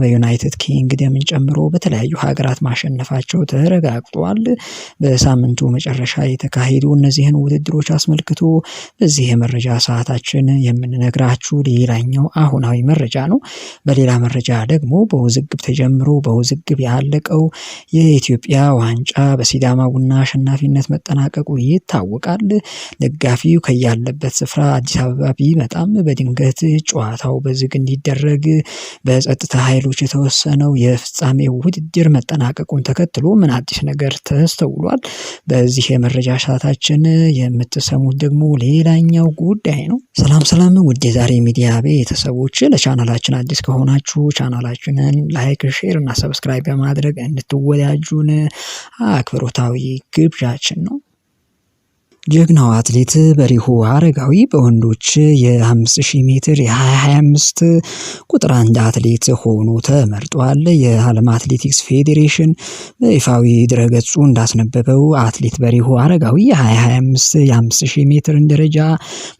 በዩናይትድ ኪንግደምን ጨምሮ በተለያዩ ሀገራት ማሸነፋቸው ተረጋግጧል። በሳምንቱ መጨረሻ የተካሄዱ እነዚህን ውድድሮች አስመልክቶ በዚህ የመረጃ ሰዓታችን የምንነግራችሁ ሌላኛው አሁናዊ መረጃ ነው። በሌላ መረጃ ደግሞ በውዝግብ ተጀምሮ በውዝግብ ያለቀው የኢትዮጵያ ዋንጫ በሲዳማ ቡና አሸናፊነት መጠናቀቁ ይታወቃል። ደጋፊው ከያለበት ስፍራ አዲስ አበባ ቢመጣም በድንገት ጨዋታው በዝግ እንዲደረግ በጸጥታ ኃይሎች የተወሰነው የፍጻሜ ውድድር መጠናቀቁን ተከትሎ ምን አዲስ ነገር ተስተውሏል? በዚህ የመረጃ ሰዓታችን የምትሰሙት ደግሞ ሌላኛው ጉዳይ ነው። ሰላም ውድ የዛሬ ሚዲያ ቤተሰቦች፣ ለቻናላችን አዲስ ከሆናችሁ ቻናላችንን ላይክ፣ ሼር እና ሰብስክራይብ በማድረግ እንድትወዳጁን አክብሮታዊ ግብዣችን ነው። ጀግናው አትሌት በሪሁ አረጋዊ በወንዶች የ5000 ሜትር የ2025 ቁጥር 1 አትሌት ሆኖ ተመርጧል። የዓለም አትሌቲክስ ፌዴሬሽን በይፋዊ ድረገጹ እንዳስነበበው አትሌት በሪሁ አረጋዊ የ2025 የ5000 ሜትርን ደረጃ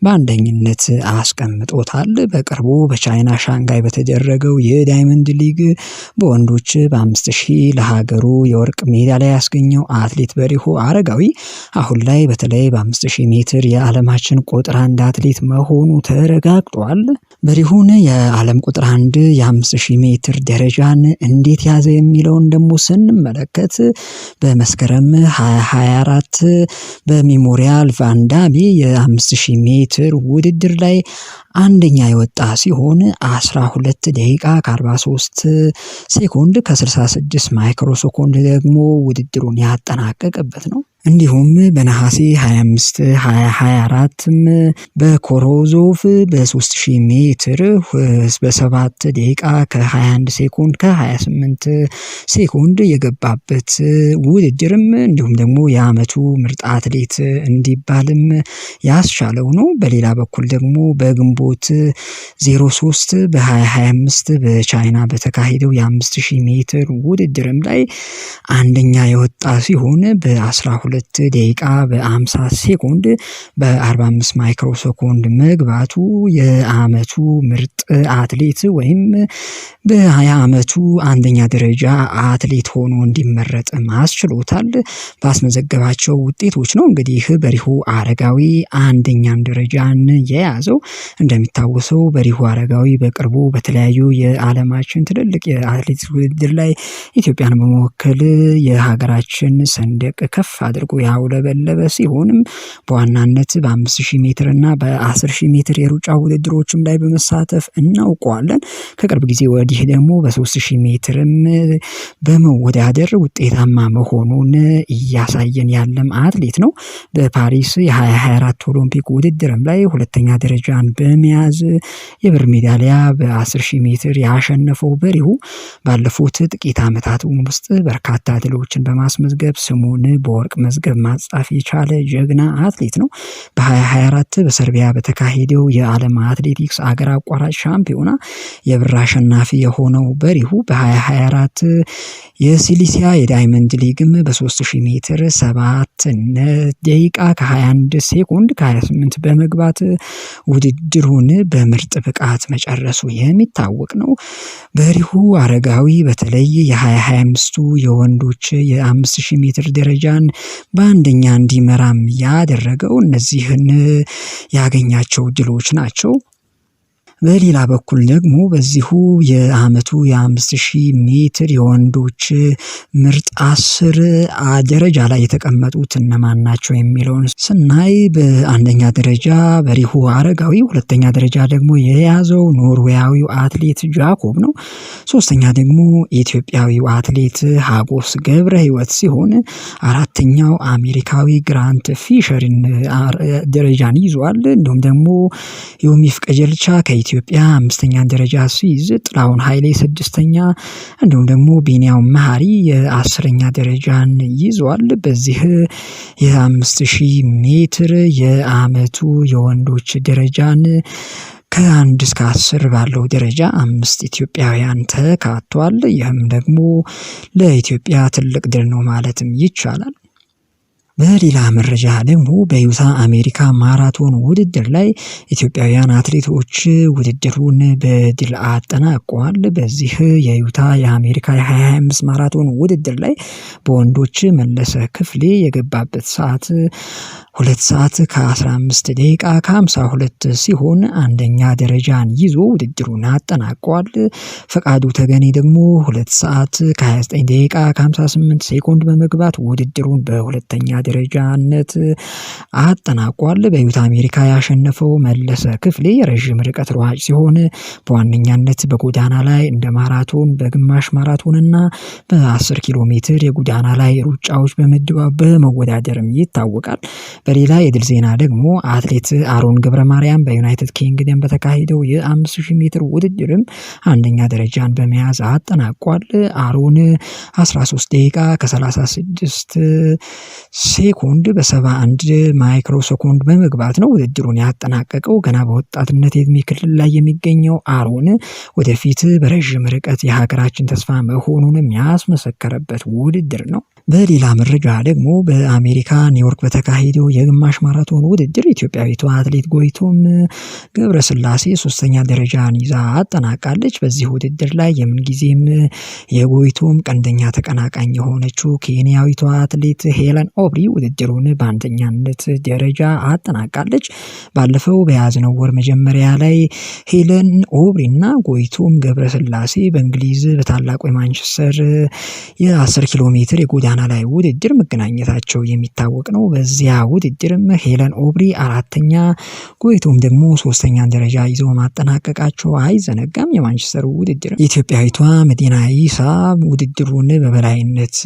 በአንደኝነት አስቀምጦታል። በቅርቡ በቻይና ሻንጋይ በተደረገው የዳይመንድ ሊግ በወንዶች በ5000 ለሀገሩ የወርቅ ሜዳሊያ ያስገኘው አትሌት በሪሁ አረጋዊ አሁን ላይ በተለይ በ5000 ሜትር የዓለማችን ቁጥር 1 አትሌት መሆኑ ተረጋግጧል። በሪሁን የዓለም ቁጥር 1 የ5000 ሜትር ደረጃን እንዴት ያዘ የሚለውን ደግሞ ስንመለከት በመስከረም 2024 በሜሞሪያል ቫንዳሜ የ5000 ሜትር ውድድር ላይ አንደኛ የወጣ ሲሆን 12 ደቂቃ ከ43 ሴኮንድ ከ66 ማይክሮ ሴኮንድ ደግሞ ውድድሩን ያጠናቀቀበት ነው። እንዲሁም በነሐሴ 25 2024 በኮሮዞቭ በ3000 ሜትር በ7 ደቂቃ ከ21 ሴኮንድ ከ28 ሴኮንድ የገባበት ውድድርም እንዲሁም ደግሞ የዓመቱ ምርጥ አትሌት እንዲባልም ያስቻለው ነው። በሌላ በኩል ደግሞ በግንቦት 03 በ2025 በቻይና በተካሄደው የ5000 ሜትር ውድድርም ላይ አንደኛ የወጣ ሲሆን በ12 ደቂቃ በ50 ሴኮንድ በ45 ማይክሮ ሴኮንድ መግባቱ የዓመቱ ምርጥ አትሌት ወይም በዓመቱ አንደኛ ደረጃ አትሌት ሆኖ እንዲመረጥ አስችሎታል። ባስመዘገባቸው ውጤቶች ነው እንግዲህ በሪሁ አረጋዊ አንደኛን ደረጃን የያዘው። እንደሚታወሰው በሪሁ አረጋዊ በቅርቡ በተለያዩ የዓለማችን ትልልቅ የአትሌቲክስ ውድድር ላይ ኢትዮጵያን በመወከል የሀገራችን ሰንደቅ ከፍ አድርጎ ያውለበለበ ሲሆንም በዋናነት በ5000 ሜትር እና በ10000 ሜትር የሩጫ ውድድሮችም ላይ በመሳተፍ እናውቀዋለን። ከቅርብ ጊዜ ወዲህ ደግሞ በ3000 ሜትርም በመወዳደር ውጤታማ መሆኑን እያሳየን ያለም አትሌት ነው። በፓሪስ የ2024 ኦሎምፒክ ውድድርም ላይ ሁለተኛ ደረጃን በመያዝ የብር ሜዳሊያ በ10000 ሜትር ያሸነፈው በሪሁ ባለፉት ጥቂት ዓመታት ውስጥ በርካታ ድሎችን በማስመዝገብ ስሙን በወርቅ መዝገብ ማጻፍ የቻለ ጀግና አትሌት ነው። በ2024 በሰርቢያ በተካሄደው የዓለም አትሌቲክስ አገር አቋራጭ ሻምፒዮና የብር አሸናፊ የሆነው በሪሁ በ2024 የሲሊሲያ የዳይመንድ ሊግም በ3000 ሜትር 7 ደቂቃ ከ21 ሴኮንድ ከ28 በመግባት ውድድሩን በምርጥ ብቃት መጨረሱ የሚታወቅ ነው። በሪሁ አረጋዊ በተለይ የ2025ቱ የወንዶች የ5000 ሜትር ደረጃን በአንደኛ እንዲመራም ያደረገው እነዚህን ያገኛቸው ድሎች ናቸው። በሌላ በኩል ደግሞ በዚሁ የዓመቱ የ5000 ሜትር የወንዶች ምርጥ 10 ደረጃ ላይ የተቀመጡት እነማን ናቸው የሚለውን ስናይ በአንደኛ ደረጃ በሪሁ አረጋዊ፣ ሁለተኛ ደረጃ ደግሞ የያዘው ኖርዌያዊው አትሌት ጃኮብ ነው። ሶስተኛ ደግሞ ኢትዮጵያዊው አትሌት ሀጎስ ገብረ ሕይወት ሲሆን አራተኛው አሜሪካዊ ግራንት ፊሸርን ደረጃን ይዟል። እንዲሁም ደግሞ ዮሚፍ ቀጀልቻ ኢትዮጵያ 5ኛ ደረጃ ሲይዝ ጥላሁን ኃይሌ 6ኛ እንዲሁም ደግሞ ቢኒያም መሐሪ የ10ኛ ደረጃን ይዟል። በዚህ የ5000 ሜትር የዓመቱ የወንዶች ደረጃን ከ1 እስከ 10 ባለው ደረጃ 5 ኢትዮጵያውያን ተካቷል። ይህም ደግሞ ለኢትዮጵያ ትልቅ ድል ነው ማለትም ይቻላል። በሌላ መረጃ ደግሞ በዩታ አሜሪካ ማራቶን ውድድር ላይ ኢትዮጵያውያን አትሌቶች ውድድሩን በድል አጠናቀዋል። በዚህ የዩታ የአሜሪካ የ2025 ማራቶን ውድድር ላይ በወንዶች መለሰ ክፍሌ የገባበት ሰዓት 2 ሰዓት ከ15 ደቂቃ ከ52 ሲሆን አንደኛ ደረጃን ይዞ ውድድሩን አጠናቋል። ፈቃዱ ተገኔ ደግሞ 2 ሰዓት ከ29 ደቂቃ ከ58 ሴኮንድ በመግባት ውድድሩን በሁለተኛ ደረጃነት አጠናቋል። በዩታ አሜሪካ ያሸነፈው መለሰ ክፍሌ የረዥም ርቀት ሯጭ ሲሆን በዋነኛነት በጎዳና ላይ እንደ ማራቶን፣ በግማሽ ማራቶንና በ10 ኪሎ ሜትር የጎዳና ላይ ሩጫዎች በመወዳደርም ይታወቃል። በሌላ የድል ዜና ደግሞ አትሌት አሮን ገብረ ማርያም በዩናይትድ ኪንግደም በተካሄደው የ5000 ሜትር ውድድርም አንደኛ ደረጃን በመያዝ አጠናቋል። አሮን 13 ደቂቃ ከ36 ሴኮንድ በ71 ማይክሮ ሴኮንድ በመግባት ነው ውድድሩን ያጠናቀቀው። ገና በወጣትነት የዕድሜ ክልል ላይ የሚገኘው አሮን ወደፊት በረዥም ርቀት የሀገራችን ተስፋ መሆኑንም ያስመሰከረበት ውድድር ነው። በሌላ መረጃ ደግሞ በአሜሪካ ኒውዮርክ በተካሄደው የግማሽ ማራቶን ውድድር ኢትዮጵያዊቷ አትሌት ጎይቶም ገብረስላሴ 3ኛ ደረጃን ይዛ አጠናቃለች። በዚህ ውድድር ላይ የምንጊዜም የጎይቶም ቀንደኛ ተቀናቃኝ የሆነችው ኬንያዊቷ አትሌት ሄለን ኦብሪ ውድድሩን በአንደኛነት ደረጃ አጠናቃለች። ባለፈው በያዝነው ወር መጀመሪያ ላይ ሄለን ኦብሪ እና ጎይቶም ገብረስላሴ በእንግሊዝ በታላቁ የማንቸስተር የ10 ኪሎ ሜትር የጎዳና ላይ ውድድር መገናኘታቸው የሚታወቅ ነው። በዚያ ውድድርም ሄለን ኦብሪ 4ኛ ጎይቶም ደግሞ 3ኛ ደረጃ ይዘው ማጠናቀቃቸው አይዘነጋም። የማንቸስተር ውድድር ኢትዮጵያዊቷ መዲና ኢሳ ውድድሩን በበላይነት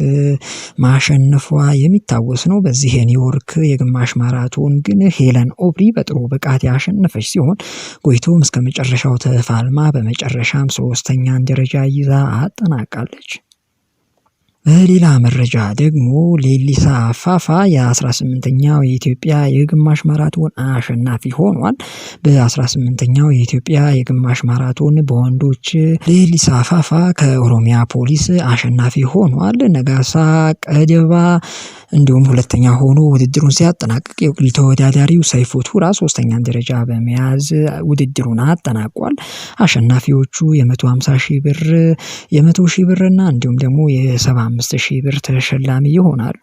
ማሸነፏ የሚታወስ ነው። በዚህ የኒውዮርክ የግማሽ ማራቶን ግን ሄለን ኦብሪ በጥሩ ብቃት ያሸነፈች ሲሆን ጎይቶም እስከ መጨረሻው ተፋልማ በመጨረሻም 3ኛን ደረጃ ይዛ አጠናቃለች። በሌላ መረጃ ደግሞ ሌሊሳ አፋፋ የ18ኛው የኢትዮጵያ የግማሽ ማራቶን አሸናፊ ሆኗል። በ18ኛው የኢትዮጵያ የግማሽ ማራቶን በወንዶች ሌሊሳ አፋፋ ከኦሮሚያ ፖሊስ አሸናፊ ሆኗል። ነጋሳ ቀደባ እንዲሁም ሁለተኛ ሆኖ ውድድሩን ሲያጠናቅቅ የግል ተወዳዳሪው ሰይፉ ቱራ 3ኛን ደረጃ በመያዝ ውድድሩን አጠናቋል። አሸናፊዎቹ የ150 ሺህ ብር፣ የ100 ሺህ ብር እና እንዲሁም ደግሞ የ75 ሺህ ብር ተሸላሚ ይሆናሉ።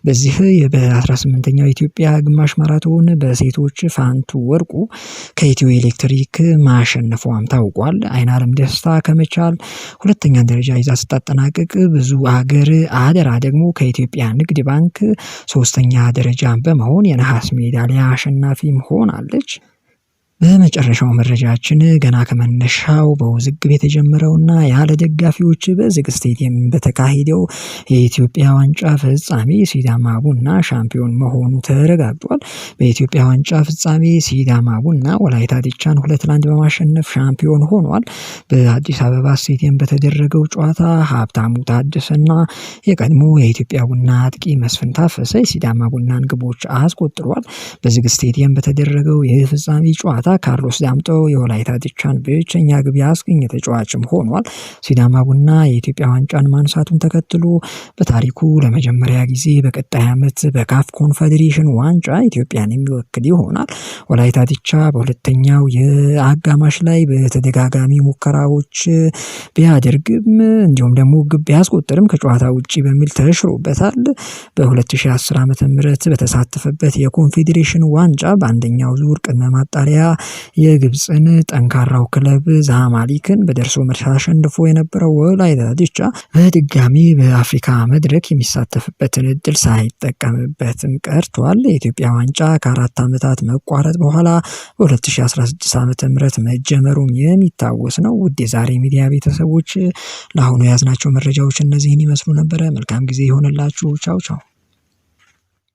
በዚህ በ18ኛው የኢትዮጵያ ግማሽ ማራቶን በሴቶች ፋንቱ ወርቁ ከኢትዮ ኤሌክትሪክ ማሸነፏም ታውቋል። አይናለም ደስታ ከመቻል ሁለተኛን ደረጃ ይዛ ስታጠናቅቅ ብዙ አገር አደራ ደግሞ ከኢትዮጵያ ንግድ ባንክ 3ኛ ደረጃን በመሆን የነሐስ ሜዳሊያ አሸናፊም ሆናለች። በመጨረሻው መረጃችን ገና ከመነሻው በውዝግብ የተጀመረውና ያለ ደጋፊዎች በዝግ ስቴዲየም በተካሄደው የኢትዮጵያ ዋንጫ ፍጻሜ ሲዳማ ቡና ሻምፒዮን መሆኑ ተረጋግጧል። በኢትዮጵያ ዋንጫ ፍጻሜ ሲዳማ ቡና ወላይታ ዲቻን 2-1 በማሸነፍ ሻምፒዮን ሆኗል። በአዲስ አበባ ስቴዲየም በተደረገው ጨዋታ ሀብታሙ ታደሰና የቀድሞ የኢትዮጵያ ቡና አጥቂ መስፍን ታፈሰ የሲዳማ ቡናን ግቦች አስቆጥሯል። በዝግ ስቴዲየም በተደረገው የፍጻሜ ጨዋታ ካርሎስ ዳምጠው የወላይታ ዲቻን ብቸኛ ግብ ያስገኘ ተጫዋችም ሆኗል። ሲዳማ ቡና የኢትዮጵያ ዋንጫን ማንሳቱን ተከትሎ በታሪኩ ለመጀመሪያ ጊዜ በቀጣይ ዓመት በካፍ ኮንፌዴሬሽን ዋንጫ ኢትዮጵያን የሚወክል ይሆናል። ወላይታ ዲቻ በሁለተኛው የአጋማሽ ላይ በተደጋጋሚ ሙከራዎች ቢያደርግም እንዲሁም ደግሞ ግብ ቢያስቆጥርም ከጨዋታ ውጪ በሚል ተሽሮበታል። በ2010 ዓ.ም በተሳተፈበት የኮንፌዴሬሽን ዋንጫ በአንደኛው ዙር ቅድመ ማጣሪያ የግብፅን ጠንካራው ክለብ ዛማሊክን በደርሶ መልስ አሸንፎ የነበረው ወላይታ ዲቻ በድጋሚ በአፍሪካ መድረክ የሚሳተፍበትን እድል ሳይጠቀምበትም ቀርቷል። የኢትዮጵያ ዋንጫ ከ4 ዓመታት መቋረጥ በኋላ በ2016 ዓ.ም መጀመሩም የሚታወስ ነው። ውድ የዛሬ ሚዲያ ቤተሰቦች ለአሁኑ የያዝናቸው መረጃዎች እነዚህን ይመስሉ ነበረ። መልካም ጊዜ ይሆንላችሁ። ቻው ቻው።